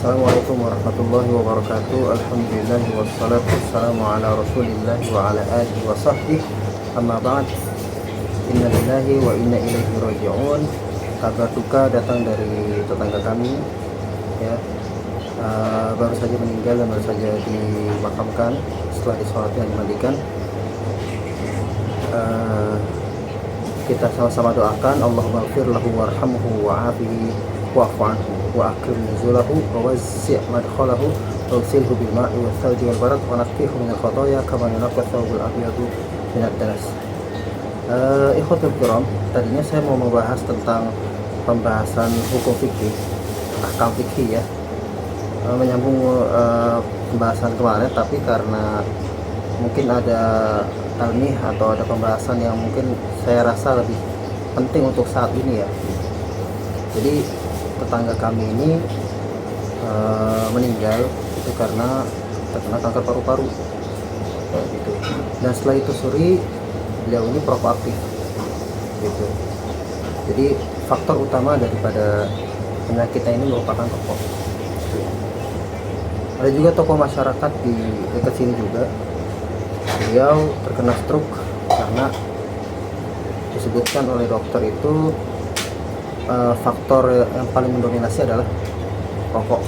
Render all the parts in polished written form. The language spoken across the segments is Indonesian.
Assalamualaikum warahmatullahi wabarakatuh. Alhamdulillah wassalatu wassalamu ala rasulillah wa ala alihi wa sahbihi. Amma ba'd. Inna lillahi wa inna ilaihi raji'un. Kabar duka datang dari tetangga kami, ya. Baru saja meninggal dan baru saja dimakamkan setelah disolatkan dan dimandikan. Kita sama-sama doakan, Allahumma ighfir lahu warhamhu wa'afihi wa'fu anhu wa akrim nuzulahu wa wasi' madkhalahu wa ghsilhu bil ma'i wal thalji wal barad wa naqqihu min al khataaya kama yunqqa thawbul abyadu min ad-danas. Ikhwatul kiram, tadinya saya mau membahas tentang pembahasan hukum fikih, ahkam fikih, ya, menyambung pembahasan kemarin, tapi karena mungkin ada talmih atau ada pembahasan yang mungkin saya rasa lebih penting untuk saat ini, ya. Jadi tetangga kami ini meninggal itu karena terkena kanker paru-paru, gitu. Dan setelah itu suri beliau ini perokok aktif, gitu. Jadi faktor utama daripada penyakitnya ini merupakan rokok. Ada juga tokoh masyarakat di dekat sini juga, beliau terkena stroke karena disebutkan oleh dokter itu faktor yang paling mendominasi adalah rokok.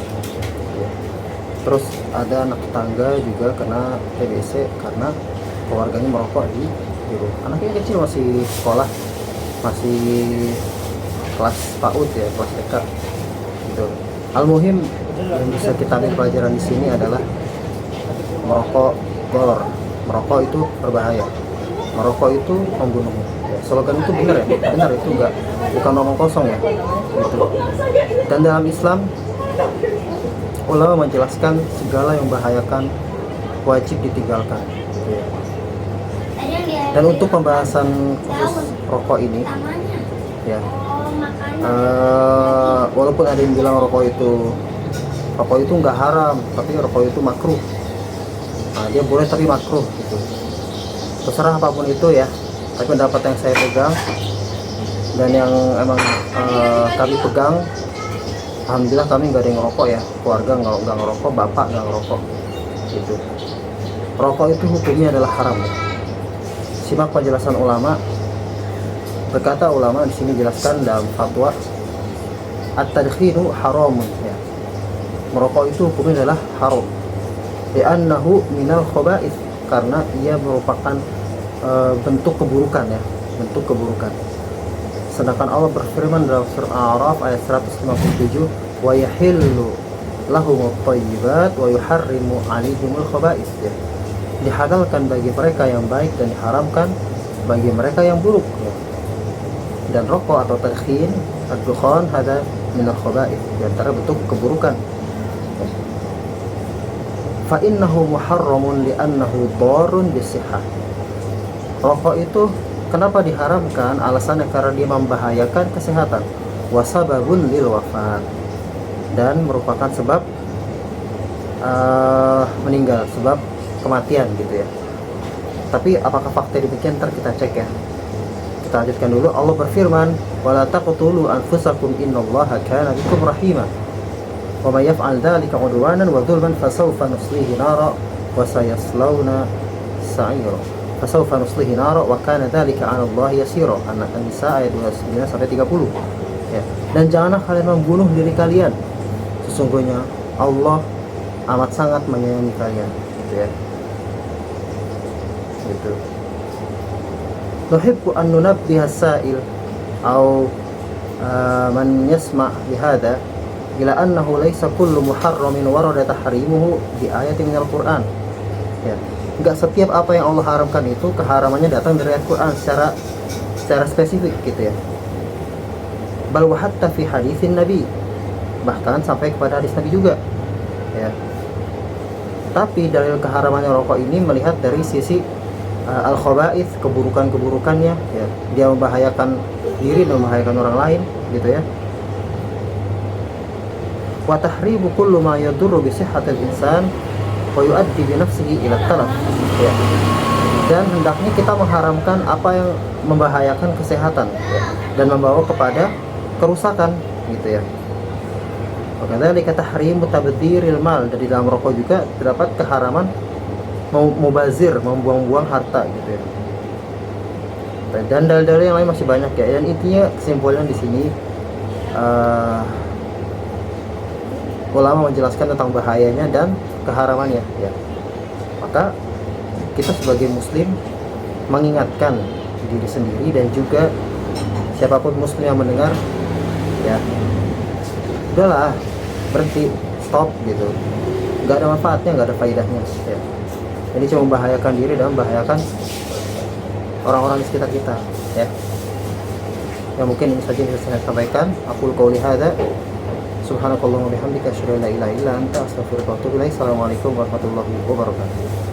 Terus ada anak tetangga juga kena TBC karena keluarganya merokok di rumah. Anaknya kecil, masih sekolah, masih kelas PAUD, ya, kelas TK, gitu. Al-muhim yang bisa kita ambil pelajaran di sini adalah merokok golor. Merokok itu berbahaya. Merokok itu membunuh. Ya, slogan itu benar, ya, benar, itu bukan omong kosong, ya, gitu. Dan dalam Islam, ulama menjelaskan segala yang membahayakan wajib ditinggalkan, gitu, ya. Dan untuk pembahasan khusus rokok ini, ya, walaupun ada yang bilang rokok itu nggak haram, tapi rokok itu makruh. Nah, dia boleh tapi makruh, gitu. Terserah apapun itu, ya. Tapi pendapat yang saya pegang dan yang emang kami pegang, alhamdulillah kami nggak ada yang ngerokok, ya. Keluarga nggak ngerokok, bapak nggak ngerokok, gitu. Rokok itu hukumnya adalah haram, ya. Simak penjelasan ulama. Berkata ulama di sini jelaskan dalam fatwa, at-tadkhinu haramun, ya. Merokok itu hukumnya adalah haram. Li'annahu minal khaba'ith, karena ia merupakan bentuk keburukan, ya, bentuk keburukan. Sedangkan Allah berfirman dalam surah Al-A'raf ayat 157, wa yahillu lahumut thayyibat wa yuharrimu 'alaihimul khaba'ith, ya. Dihalalkan bagi mereka yang baik dan diharamkan bagi mereka yang buruk, ya. Dan rokok atau tadkhin, ad-dukhan, hada minal khaba'ith, di antara bentuk keburukan. Fa innahu muharramun li'annahu dharrun bisihhah. Rokok itu kenapa diharamkan? Alasannya karena dia membahayakan kesehatan. Wasababun lil wafat, dan merupakan sebab meninggal, sebab kematian, gitu, ya. Tapi apakah fakta demikian? Ntar kita cek, ya. Kita lanjutkan dulu. Allah berfirman, wala taqtulu anfusakum innallaha kana bikum rahima wa may yaf'al dzalika 'udwanan wa dzulman fasawfa nuslihi nara wa sayaslawna sa'ira fasawfa nuslihi nara wa kana dzalika 'ala Allah yasira. An-Nisa ayat 29 sampai 30, ya. Dan janganlah kalian membunuh diri kalian, sesungguhnya Allah amat sangat menyayangi kalian, gitu, ya. Gitu. Nuhibbu an nunabbiha as-sa'il au man yasma' bihada ila annahu laysa kullu muharramin warada tahrimuhu bi ayatin minal Qur'an, ya. Enggak setiap apa yang Allah haramkan itu keharamannya datang dari Al-Qur'an secara spesifik, gitu, ya. Bal wa hatta fi haditsin Nabi, bahkan sampai kepada hadis Nabi juga, ya. Tapi dalil keharamannya rokok ini melihat dari sisi al-khaba'ith, keburukan-keburukannya, ya. Dia membahayakan diri dan membahayakan orang lain, gitu, ya. Wa tahribu kullu ma yadurru bi sihhatil insan wa yu'addi bi nafsihi ila talaf, ya. Dan hendaknya kita mengharamkan apa yang membahayakan kesehatan, ya, dan membawa kepada kerusakan, gitu, ya. Wakadzalika tahrimu tabdziril mal, dari dalam rokok juga terdapat keharaman mubazir, membuang-buang harta gitu ya. Dan dalil-dalil yang lain masih banyak ya. Dan intinya kesimpulan di sini ulama menjelaskan tentang bahayanya dan keharamannya ya. Maka kita sebagai muslim mengingatkan diri sendiri dan juga siapapun muslim yang mendengar ya, udahlah, berhenti, stop gitu, nggak ada manfaatnya, nggak ada faedahnya ya. Ini cuma membahayakan diri dan membahayakan orang-orang di sekitar kita ya. Ya mungkin ini saja yang bisa saya sampaikan. Aqulu qouli hadza, subhanakallahumma wa bihamdika asyhadu an la ilaha illa anta astaghfiruka wa atubu ilaik. Assalamualaikum warahmatullahi wabarakatuh.